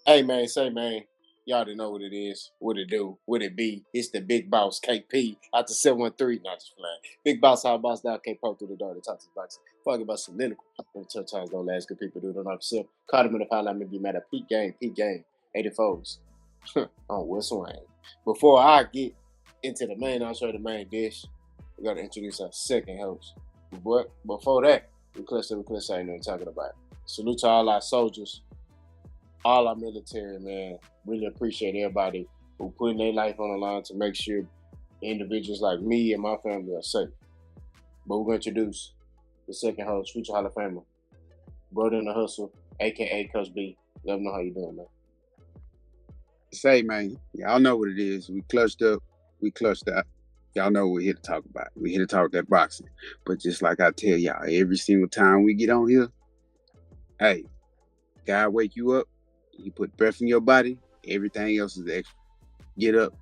Hey man, say man, y'all already know what it is, what it do, what it be. It's the big boss KP out the 713, not just flying. Big boss, how boss down, can't poke through the door to talk to the boxing. Talking about some lyrical. When tough times don't last, good people do it on themselves. Caught him in the file, let me be mad at peak game, 84s. On Whistle Wayne. Before I get into the main, I'll show you the main dish. We gotta introduce our second host. But before that, we ain't even talking about. Salute to all our soldiers, all our military, man. Really appreciate everybody who putting their life on the line to make sure individuals like me and my family are safe. But we're going to introduce the second host, future Hall of Famer, Brother in the Hustle, aka Coach B. Let them know how you doing, man. Say, man, y'all know what it is. We clutched up, we clutched out. Y'all know what we're here to talk about. We're here to talk that boxing. But just like I tell y'all, every single time we get on here, hey, God wake you up, you put breath in your body, everything else is extra. Get up,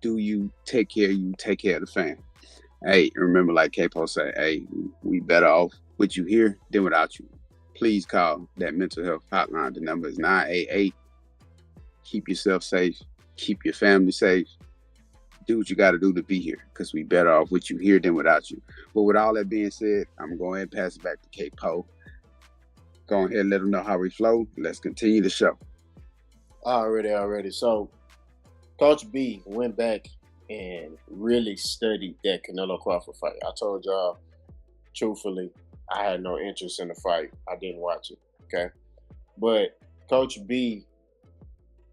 do you, take care of the fam. Hey, remember, like Capo said, hey, we better off with you here than without you. Please call that mental health hotline. The number is 988. Keep yourself safe, keep your family safe. Do what you got to do to be here because we better off with you here than without you. But with all that being said, I'm going to go ahead and pass it back to Capo. Go ahead and let them know how we flow. Let's continue the show. Already. So, Coach B went back and really studied that Canelo Crawford fight. I told y'all, truthfully, I had no interest in the fight. I didn't watch it. Okay. But Coach B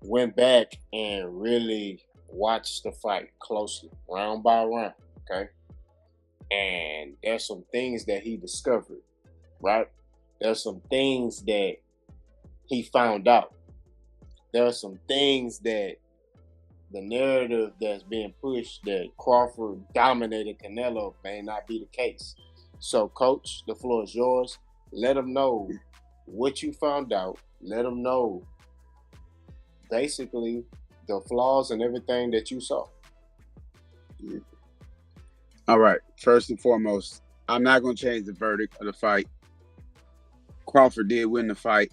went back and really watched the fight closely, round by round. Okay. And there's some things that he discovered, right? There's some things that he found out. There are some things that the narrative that's being pushed that Crawford dominated Canelo may not be the case. So, Coach, the floor is yours. Let them know what you found out. Let them know basically the flaws and everything that you saw. All right. First and foremost, I'm not going to change the verdict of the fight. Crawford did win the fight.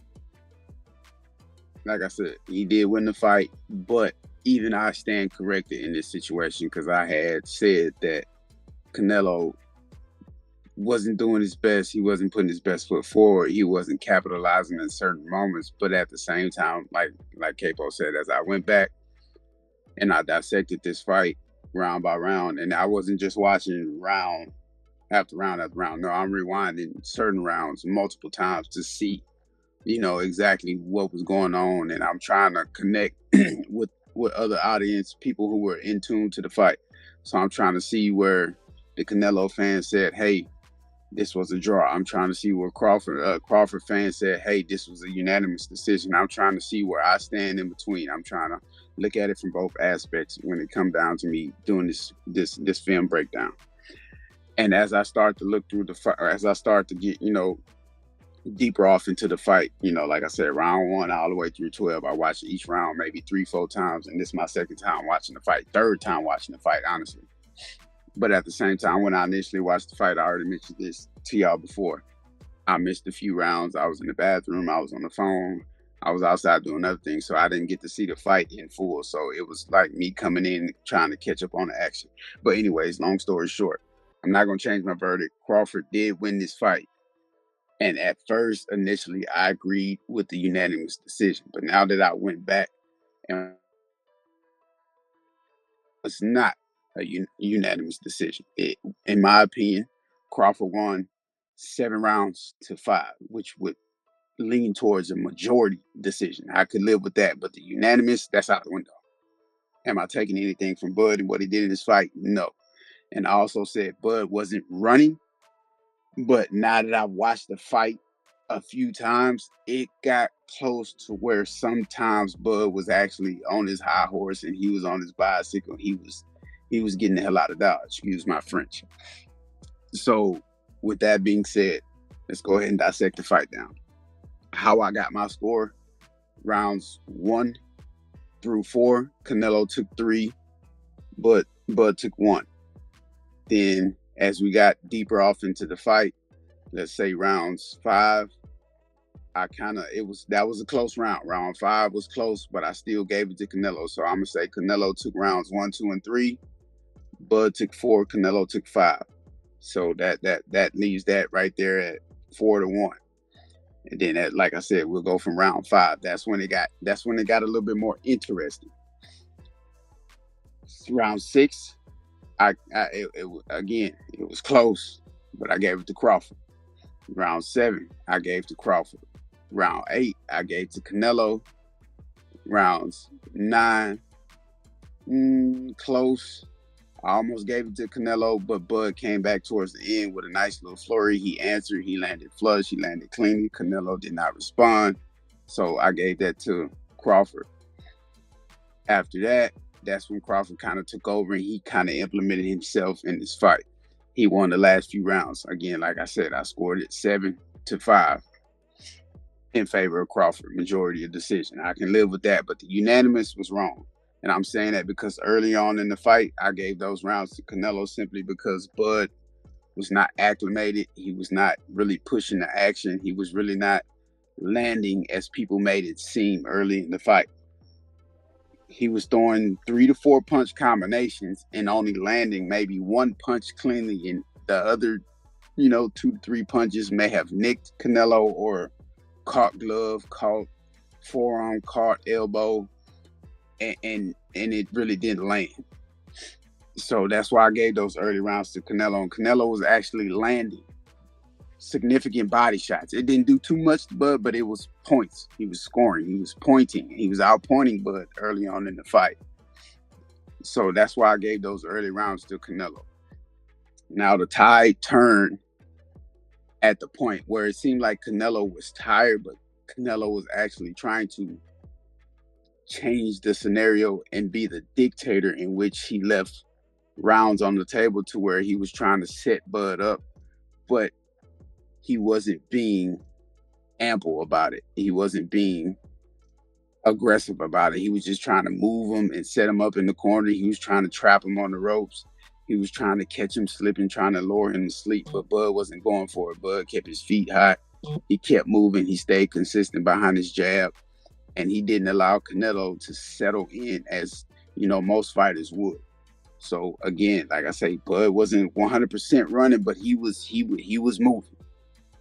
Like I said, he did win the fight, but even I stand corrected in this situation because I had said that Canelo wasn't doing his best. He wasn't putting his best foot forward. He wasn't capitalizing in certain moments. But at the same time, like Capo said, as I went back and I dissected this fight round by round, and I wasn't just watching round after round after round. No, I'm rewinding certain rounds multiple times to see, exactly what was going on, and I'm trying to connect with other audience, people who were in tune to the fight. So I'm trying to see where the Canelo fans said, "Hey, this was a draw." I'm trying to see where Crawford fans said, "Hey, this was a unanimous decision." I'm trying to see where I stand in between. I'm trying to look at it from both aspects when it come down to me doing this film breakdown. And as I start to look through the fight, or as I start to get deeper off into the fight, like I said, round one all the way through 12, I watched each round maybe 3-4 times, and this is my second time watching the fight, third time watching the fight, honestly. But at the same time, when I initially watched the fight, I already mentioned this to y'all before. I missed a few rounds. I was in the bathroom. I was on the phone. I was outside doing other things, so I didn't get to see the fight in full. So it was like me coming in trying to catch up on the action. But anyways, long story short, I'm not going to change my verdict. Crawford did win this fight. And at first, initially, I agreed with the unanimous decision. But now that I went back, and it's not a unanimous decision. In my opinion, Crawford won 7 rounds to 5, which would lean towards a majority decision. I could live with that, but the unanimous, that's out the window. Am I taking anything from Bud and what he did in this fight? No. And I also said Bud wasn't running, but now that I've watched the fight a few times, it got close to where sometimes Bud was actually on his high horse and he was on his bicycle. He was getting the hell out of Dodge. Excuse my French. So, with that being said, let's go ahead and dissect the fight down. How I got my score: rounds 1 through 4, Canelo took 3, but Bud took 1. Then, as we got deeper off into the fight, let's say rounds 5 that was a close round. Round 5 was close, but I still gave it to Canelo. So I'm gonna say Canelo took rounds 1, 2, and 3. Bud took 4. Canelo took 5. So that leaves that right there at 4-1. And then, like I said, we'll go from round 5. That's when it got a little bit more interesting. Round 6, again, it was close, but I gave it to Crawford. Round 7, I gave to Crawford. Round 8, I gave to Canelo. Rounds 9, close. I almost gave it to Canelo, but Bud came back towards the end with a nice little flurry. He answered. He landed flush. He landed cleanly. Canelo did not respond. So I gave that to Crawford. After that, that's when Crawford kind of took over and he kind of implemented himself in this fight. He won the last few rounds. Again, like I said, I scored it 7-5 in favor of Crawford. Majority of decision. I can live with that, but the unanimous was wrong. And I'm saying that because early on in the fight, I gave those rounds to Canelo simply because Bud was not acclimated. He was not really pushing the action. He was really not landing as people made it seem early in the fight. He was throwing 3 to 4 punch combinations and only landing maybe 1 punch cleanly. And the other, 2 to 3 punches may have nicked Canelo or caught glove, caught forearm, caught elbow. And it really didn't land. So that's why I gave those early rounds to Canelo. And Canelo was actually landing significant body shots. It didn't do too much to Bud, but it was points. He was scoring. He was pointing. He was outpointing Bud early on in the fight. So that's why I gave those early rounds to Canelo. Now the tide turned at the point where it seemed like Canelo was tired, but Canelo was actually trying to change the scenario and be the dictator, in which he left rounds on the table to where he was trying to set Bud up, but he wasn't being ample about it. He wasn't being aggressive about it. He was just trying to move him and set him up in the corner. He was trying to trap him on the ropes. He was trying to catch him slipping, trying to lure him to sleep, but Bud wasn't going for it. Bud kept his feet hot. He kept moving. He stayed consistent behind his jab. And he didn't allow Canelo to settle in as, most fighters would. So again, like I say, Bud wasn't 100% running, but he was moving.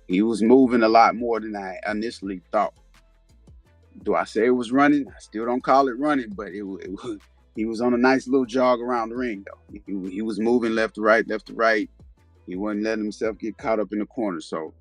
He was moving a lot more than I initially thought. Do I say it was running? I still don't call it running, but he was on a nice little jog around the ring, though. He was moving left to right. He wasn't letting himself get caught up in the corner. So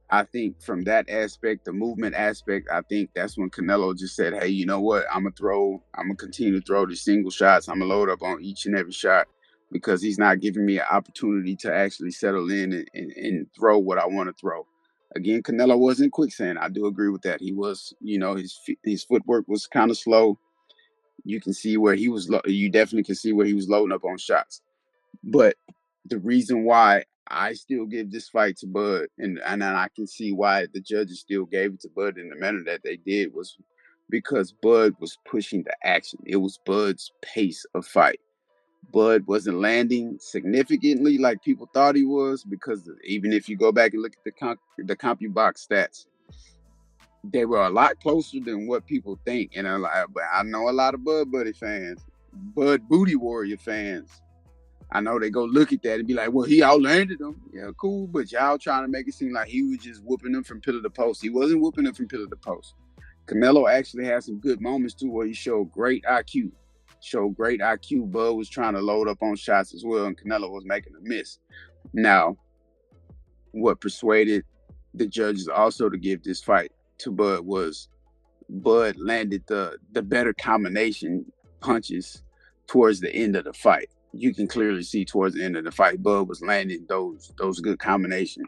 I think from that aspect, the movement aspect, I think that's when Canelo just said, hey, you know what? I'm going to continue to throw the single shots. I'm going to load up on each and every shot because he's not giving me an opportunity to actually settle in and throw what I want to throw. Again, Canelo wasn't quicksand. I do agree with that. He was, his footwork was kind of slow. You can see where you definitely can see where he was loading up on shots. But the reason why I still give this fight to Bud, and I can see why the judges still gave it to Bud in the manner that they did, was because Bud was pushing the action. It was Bud's pace of fight. Bud wasn't landing significantly like people thought he was, because even if you go back and look at the CompuBox stats, they were a lot closer than what people think. And I know a lot of Bud Buddy fans, Bud Booty Warrior fans. I know they go look at that and be like, well, he outlanded them. Yeah, cool. But y'all trying to make it seem like he was just whooping them from pillar to post. He wasn't whooping them from pillar to post. Canelo actually had some good moments too where he showed great IQ. Bud was trying to load up on shots as well, and Canelo was making a miss. Now, what persuaded the judges also to give this fight to Bud was Bud landed the better combination punches towards the end of the fight. You can clearly see towards the end of the fight, Bud was landing those good combinations.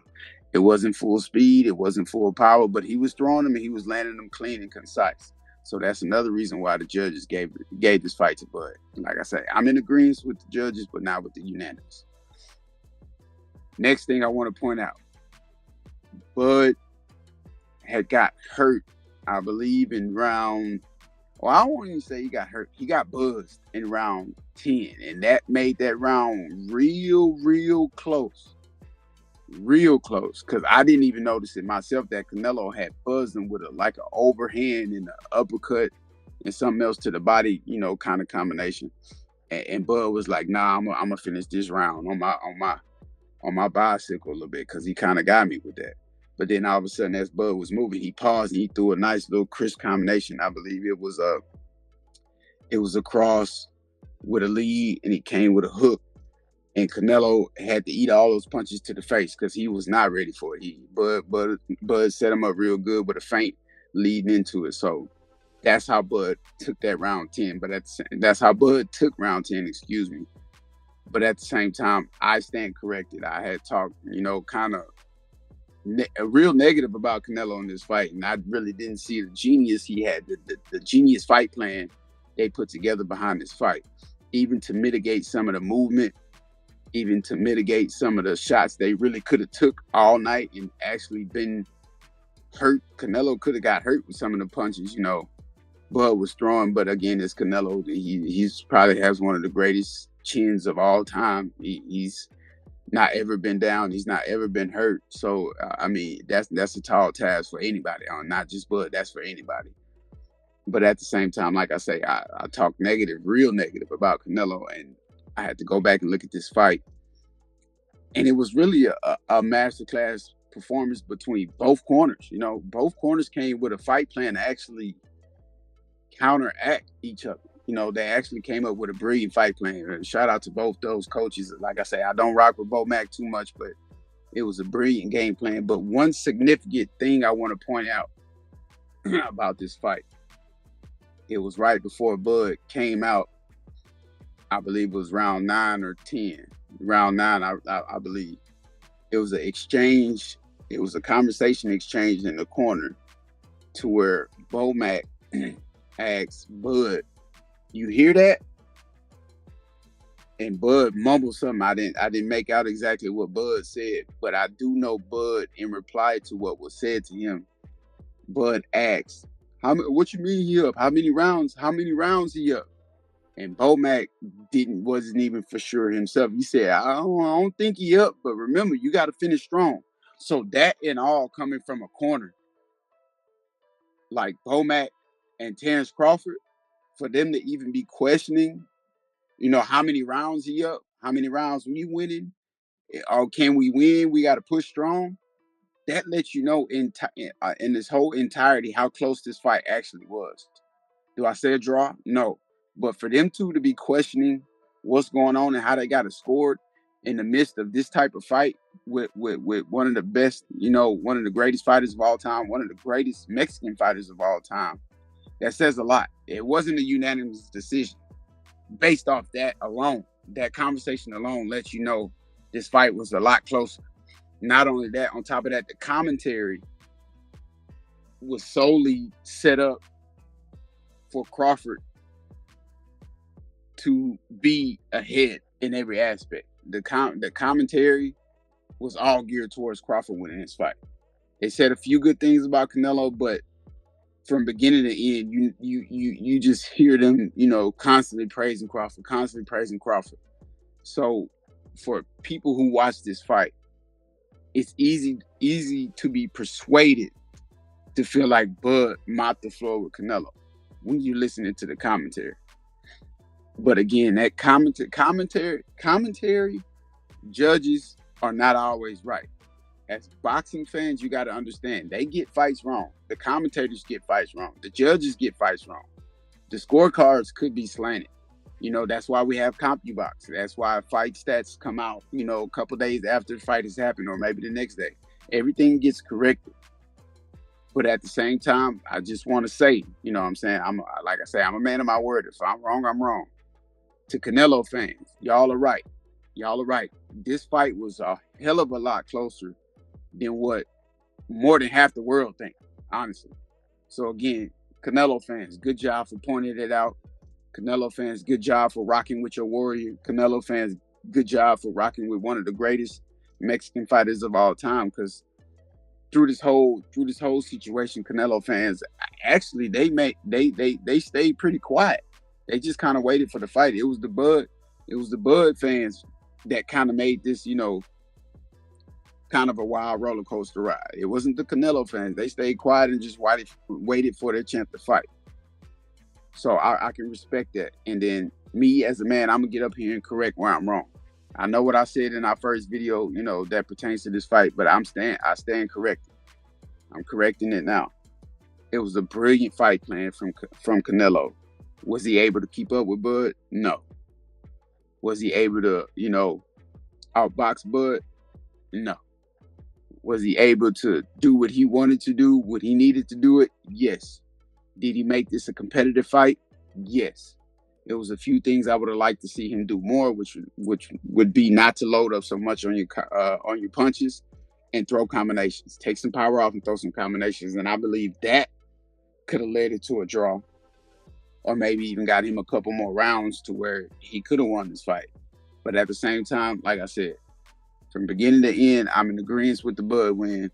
It wasn't full speed, it wasn't full power, but he was throwing them and he was landing them clean and concise. So that's another reason why the judges gave this fight to Bud. Like I say, I'm in agreement with the judges, but not with the unanimous. Next thing I want to point out, Bud had got hurt, I believe, in round. Well, I won't even say he got hurt. He got buzzed in round 10, and that made that round real, real close. real close, because I didn't even notice it myself that Canelo had buzzed him with like an overhand and an uppercut and something else to the body, kind of combination. And Bud was like, "Nah, I'm gonna finish this round on my bicycle a little bit," because he kind of got me with that. But then all of a sudden, as Bud was moving, he paused and he threw a nice little crisp combination. I believe it was a cross with a lead, and he came with a hook. And Canelo had to eat all those punches to the face because he was not ready for it. Bud set him up real good with a feint leading into it. So that's how Bud took that round 10. But that's how Bud took round 10, excuse me. But at the same time, I stand corrected. I had talked, kind of real negative about Canelo in this fight. And I really didn't see the genius he had, the genius fight plan they put together behind this fight, even to mitigate some of the movement, even to mitigate some of the shots they really could have took all night and actually been hurt. Canelo could have got hurt with some of the punches, Bud was throwing. But again, it's Canelo. He's probably has one of the greatest chins of all time. He's not ever been down. He's not ever been hurt. So, I mean, that's a tall task for anybody, not just Bud. That's for anybody. But at the same time, like I say, I talk real negative about Canelo, and I had to go back and look at this fight. And it was really a masterclass performance between both corners. Both corners came with a fight plan to actually counteract each other. They actually came up with a brilliant fight plan. And shout out to both those coaches. Like I say, I don't rock with Bo Mack too much, but it was a brilliant game plan. But one significant thing I want to point out about this fight, it was right before Bud came out. I believe it was round 9 or 10. Round 9, I believe. It was an exchange. It was a conversation exchange in the corner to where Bo Mack asked Bud, "You hear that?" And Bud mumbled something. I didn't make out exactly what Bud said, but I do know Bud, in reply to what was said to him, Bud asked, "What you mean he up? How many rounds he up?" And Bo Mack wasn't even for sure himself. He said, I don't think he up, but remember, you got to finish strong. So that and all coming from a corner like Bo Mack and Terence Crawford, for them to even be questioning, how many rounds he up, how many rounds we winning, or can we win? We got to push strong. That lets you know in this whole entirety how close this fight actually was. Do I say a draw? No. But for them two to be questioning what's going on and how they got it scored in the midst of this type of fight with one of the best, one of the greatest fighters of all time, one of the greatest Mexican fighters of all time, that says a lot. It wasn't a unanimous decision. Based off that alone, that conversation alone lets you know this fight was a lot closer. Not only that, on top of that, the commentary was solely set up for Crawford to be ahead in every aspect. The commentary was all geared towards Crawford winning his fight. They said a few good things about Canelo, but from beginning to end, you just hear them, constantly praising Crawford. So for people who watch this fight, it's easy to be persuaded to feel like Bud mopped the floor with Canelo when you're listening to the commentary. But again, that commentary judges are not always right. As boxing fans, you got to understand, they get fights wrong. The commentators get fights wrong. The judges get fights wrong. The scorecards could be slanted. That's why we have CompuBox. That's why fight stats come out, a couple days after the fight has happened, or maybe the next day. Everything gets corrected. But at the same time, I just want to say, what I'm saying? I'm a man of my word. If I'm wrong, I'm wrong. To Canelo fans, y'all are right. This fight was a hell of a lot closer than what more than half the world think, honestly. So again, Canelo fans, good job for pointing it out. Canelo fans, good job for rocking with your warrior. Canelo fans, good job for rocking with one of the greatest Mexican fighters of all time. Because through this whole situation, Canelo fans actually they stayed pretty quiet. They just kind of waited for the fight. It was the Bud fans that kind of made this, kind of a wild roller coaster ride. It wasn't the Canelo fans. They stayed quiet and just waited for their chance to fight. So I can respect that. And then me as a man, I'm gonna get up here and correct where I'm wrong. I know what I said in our first video, that pertains to this fight, but I stand corrected. I'm correcting it now. It was a brilliant fight plan from Canelo. Was he able to keep up with Bud? No. Was he able to, outbox Bud? No. Was he able to do what he wanted to do, what he needed to do it? Yes. Did he make this a competitive fight? Yes. There was a few things I would have liked to see him do more, which would be not to load up so much on your punches and throw combinations. Take some power off and throw some combinations. And I believe that could have led it to a draw, or maybe even got him a couple more rounds to where he could have won this fight. But at the same time, like I said, from beginning to end, I'm in agreement with the Bud win.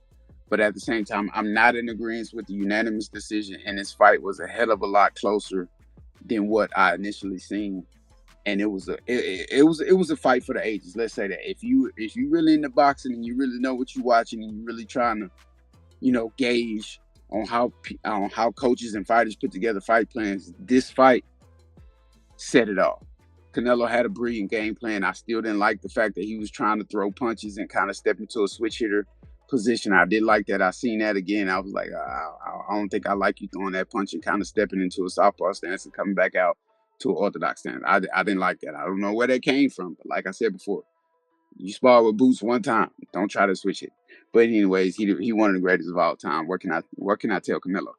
But at the same time, I'm not in agreement with the unanimous decision. And this fight was a hell of a lot closer than what I initially seen. And it was a fight for the ages. Let's say that if you really into boxing and you really know what you're watching and you're really trying to, gauge on how coaches and fighters put together fight plans, this fight set it off. Canelo had a brilliant game plan. I still didn't like the fact that he was trying to throw punches and kind of step into a switch hitter position. I did like that. I seen that again. I was like, I don't think I like you throwing that punch and kind of stepping into a southpaw stance and coming back out to an orthodox stance. I didn't like that. I don't know where that came from, but like I said before, you spar with Boots one time. Don't try to switch it. But anyways, he one of the greatest of all time. What can I tell Canelo?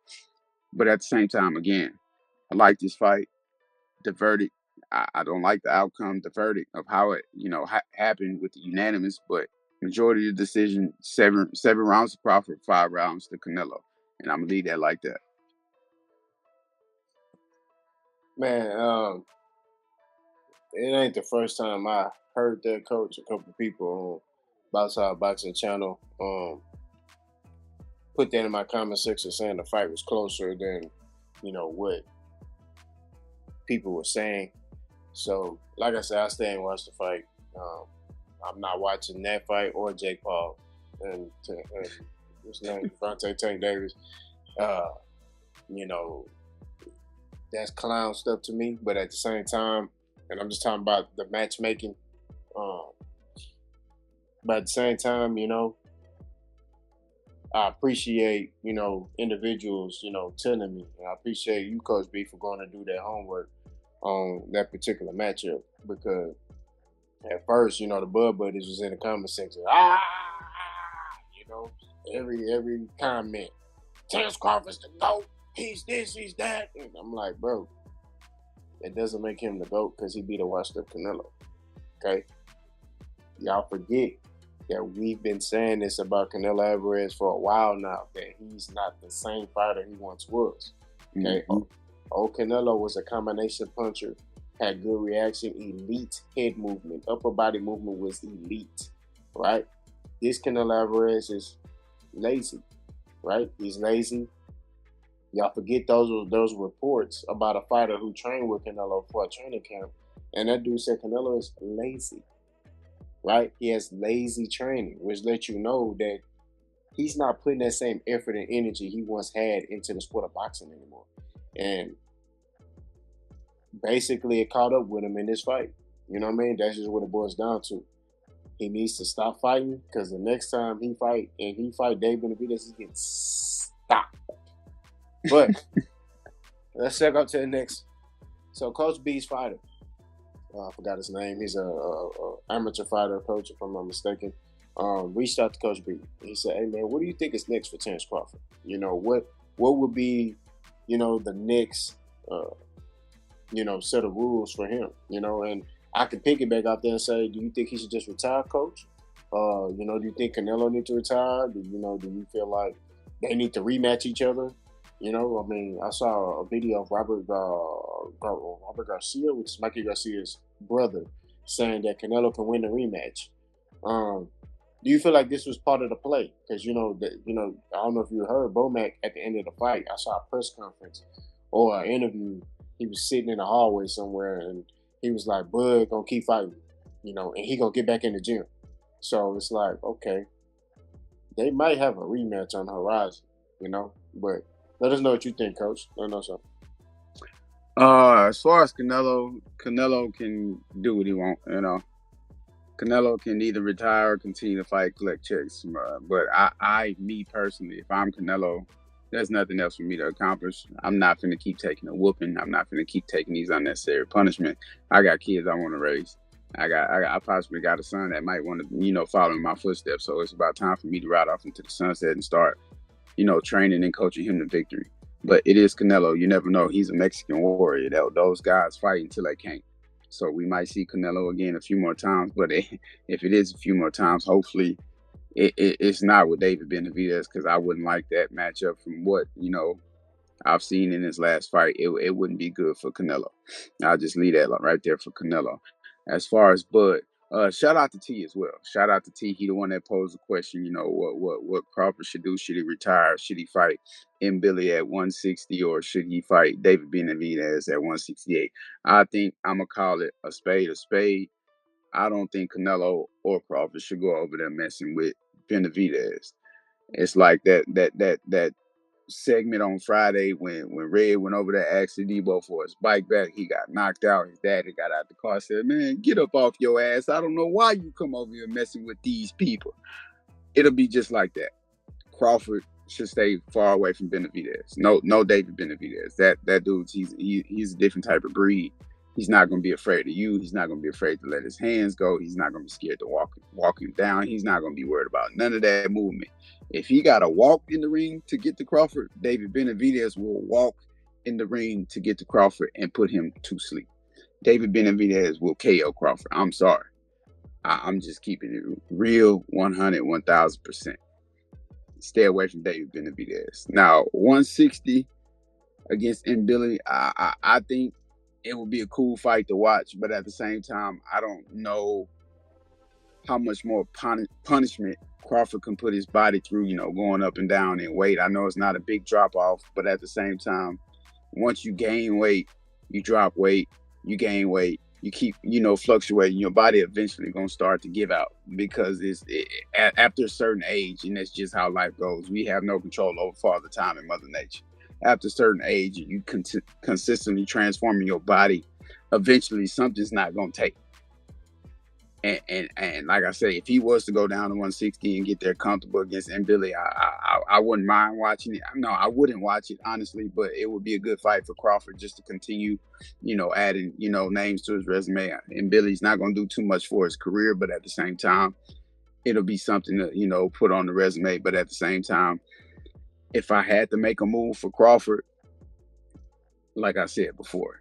But at the same time, again, I like this fight. The verdict, I don't like the outcome, the verdict of how it, happened with the unanimous, but majority of the decision, seven rounds to Crawford, 5 rounds to Canelo. And I'm going to leave that like that. Man, it ain't the first time I heard that coach. A couple people on Boxer Boxing Channel put that in my comment section saying the fight was closer than, what people were saying. So, like I said, I stay and watch the fight. I'm not watching that fight or Jake Paul and what's his name, Devontae Tank Davis. That's clown stuff to me. But at the same time, and I'm just talking about the matchmaking. But at the same time, I appreciate, individuals, telling me. And I appreciate you, Coach B, for going to do that homework on that particular matchup, because at first, the Bud Buddies was in the comment section. Every comment. Terence Crawford's the GOAT. He's this, he's that. And I'm like, bro, it doesn't make him the GOAT because he beat a washed up Canelo. Okay? Y'all forget that we've been saying this about Canelo Álvarez for a while now, that he's not the same fighter he once was. Okay? Mm-hmm. Old Canelo was a combination puncher, had good reaction, elite head movement, upper body movement was elite, right? This Canelo Álvarez is lazy, right? He's lazy. Y'all forget those reports about a fighter who trained with Canelo for a training camp, and that dude said Canelo is lazy, right? He has lazy training, which lets you know that he's not putting that same effort and energy he once had into the sport of boxing anymore. And basically it caught up with him in this fight. You know what I mean? That's just what it boils down to. He needs to stop fighting, because the next time he fight Dave Benavidez, he gets stopped. But let's check out to the next. So Coach B's fighter, I forgot his name. He's a amateur fighter coach, if I'm not mistaken. Reached out to Coach B. He said, "Hey man, what do you think is next for Terence Crawford? What would be, the next, set of rules for him? And I can piggyback out there and say, do you think he should just retire, Coach? Do you think Canelo need to retire? Do you feel like they need to rematch each other? I saw a video of Robert Garcia, which is Mikey Garcia's brother, saying that Canelo can win the rematch. Do you feel like this was part of the play? Because I don't know if you heard Bomac at the end of the fight. I saw a press conference or an interview. He was sitting in the hallway somewhere, and he was like, "Bud gonna keep fighting, and he gonna get back in the gym." So it's like, okay, They might have a rematch on the horizon, But let us know what you think, Coach. Let us know something. As far as Canelo can do what he want. Canelo can either retire or continue to fight, collect checks. But me personally, if I'm Canelo, there's nothing else for me to accomplish. I'm not going to keep taking a whooping. I'm not going to keep taking these unnecessary punishment. I got kids I want to raise. I possibly got a son that might want to, follow in my footsteps. So it's about time for me to ride off into the sunset and start, training and coaching him to victory. But it is Canelo. You never know. He's a Mexican warrior. Those guys fight until they can't. So we might see Canelo again a few more times. But if it is a few more times, hopefully it's not with David Benavidez, because I wouldn't like that matchup from what, I've seen in his last fight. It wouldn't be good for Canelo. I'll just leave that right there for Canelo. As far as Bud, shout out to T as well. Shout out to T. He the one that posed the question. What Crawford should do? Should he retire? Should he fight Billy at 160, or should he fight David Benavidez at 168? I think I'm gonna call it a spade a spade. I don't think Canelo or Crawford should go over there messing with Benavidez. It's like that segment on Friday when Red went over there, asked Debo for his bike back. He got knocked out. His daddy got out the car, said, "Man, get up off your ass. I don't know why you come over here messing with these people." It'll be just like that. Crawford should stay far away from Benavidez. No David Benavidez. That dude's he's a different type of breed. He's not going to be afraid of you. He's not going to be afraid to let his hands go. He's not going to be scared to walk him down. He's not going to be worried about none of that movement. If he got to walk in the ring to get to Crawford, David Benavidez will walk in the ring to get to Crawford and put him to sleep. David Benavidez will KO Crawford. I'm sorry. I'm just keeping it real 100, 1,000%. Stay away from David Benavidez. Now, 160 against Billy, I think it would be a cool fight to watch, but at the same time, I don't know how much more punishment Crawford can put his body through, going up and down in weight. I know it's not a big drop off, but at the same time, once you gain weight, you drop weight, you gain weight, you keep, fluctuating, your body eventually going to start to give out, because after a certain age, and that's just how life goes. We have no control over Father Time and Mother Nature. After a certain age, you consistently transforming your body, eventually something's not going to take. And like I say, if he was to go down to 160 and get there comfortable against Billy, I wouldn't mind watching it. No, I wouldn't watch it, honestly, but it would be a good fight for Crawford just to continue, adding, names to his resume. And Billy's not going to do too much for his career, but at the same time, it'll be something to, put on the resume. But at the same time, if I had to make a move for Crawford, like I said before,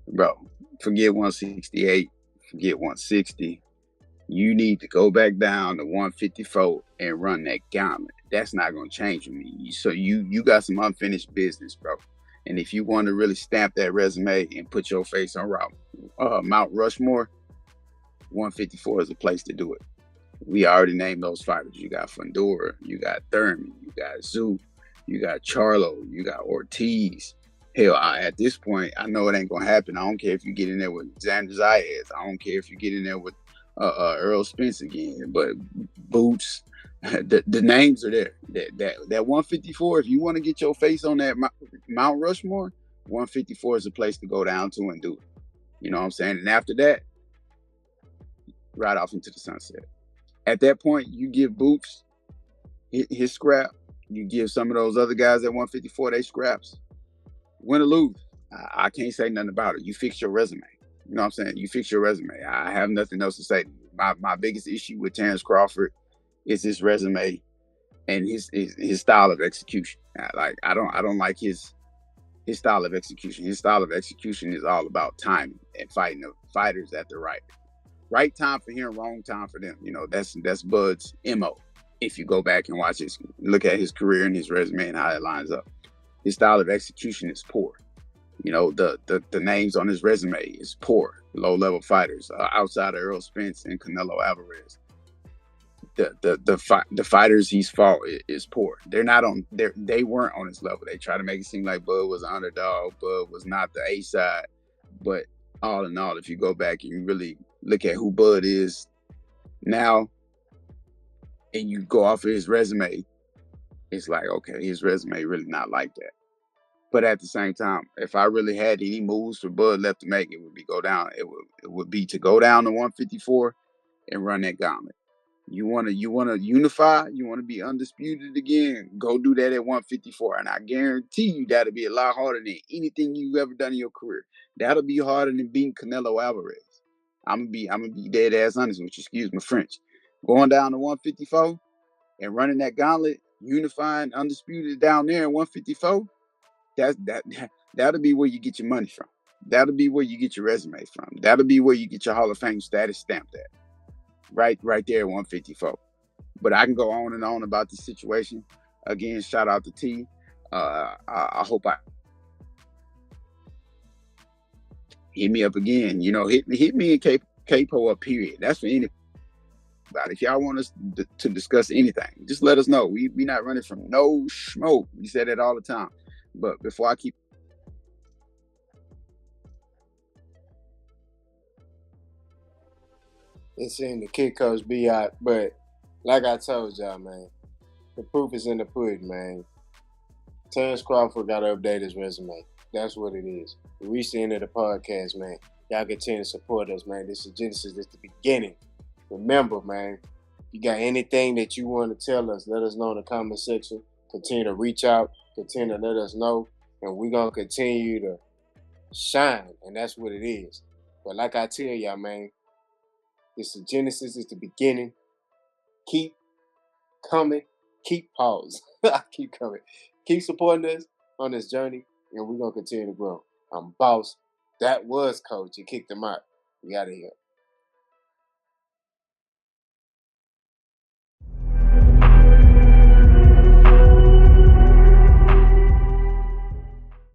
bro, forget 168, forget 160. You need to go back down to 154 and run that gauntlet. That's not going to change with me. So you got some unfinished business, bro. And if you want to really stamp that resume and put your face on Mount Rushmore, 154 is a place to do it. We already named those fighters. You got Fundora, you got Thurman, you got Zoo, you got Charlo, you got Ortiz. Hell, at this point, I know it ain't going to happen. I don't care if you get in there with Xander Zayas. I don't care if you get in there with Earl Spence again. But Boots, the names are there. That 154, if you want to get your face on that Mount Rushmore, 154 is a place to go down to and do it. You know what I'm saying? And after that, ride off into the sunset. At that point, you give Boots his scrap. You give some of those other guys at 154 they scraps. Win or lose, I can't say nothing about it. You fix your resume. You know what I'm saying? You fix your resume. I have nothing else to say. My biggest issue with Terence Crawford is his resume and his style of execution. I don't like his style of execution. His style of execution is all about timing and fighting the fighters at the right time for him, wrong time for them. That's Bud's MO. If you go back and look at his career and his resume and how it lines up. His style of execution is poor. The names on his resume is poor. Low-level fighters outside of Earl Spence and Canelo Álvarez. The fighters he's fought is poor. They weren't on his level. They try to make it seem like Bud was an underdog. Bud was not the A side. But all in all, if you go back and you really look at who Bud is now, and you go off of his resume, it's like, okay, his resume really not like that. But at the same time, if I really had any moves for Bud left to make, it would be go down. It would be to go down to 154 and run that gauntlet. You wanna unify, you wanna be undisputed again, go do that at 154. And I guarantee you that'll be a lot harder than anything you've ever done in your career. That'll be harder than beating Canelo Alvarez. I'm gonna be dead ass honest with you, excuse my French. Going down to 154 and running that gauntlet, unifying undisputed down there in 154, that'll be where you get your money from. That'll be where you get your resume from. That'll be where you get your Hall of Fame status stamped at. Right there at 154. But I can go on and on about the situation. Again, shout out to T. I hope I hit me up again. Hit me and Capo up. Period. That's for anybody. If y'all want us to discuss anything, just let us know. We not running from no smoke. We say that all the time. But before I keep, It's in the Kid Coach B out, but like I told y'all, man, the proof is in the pudding, man. Terence Crawford got to update his resume. That's what it is. We reached the end of the podcast, man. Y'all continue to support us, man. This is Genesis. This is the beginning. Remember, man, you got anything that you want to tell us, let us know in the comment section. Continue to reach out. Continue to let us know. And we're going to continue to shine. And that's what it is. But like I tell y'all, man, it's the Genesis. It's the beginning. Keep coming. Keep pause. Keep coming. Keep supporting us on this journey. And we're going to continue to grow. I'm Boss. That was Coach. You kicked him out. We out of here.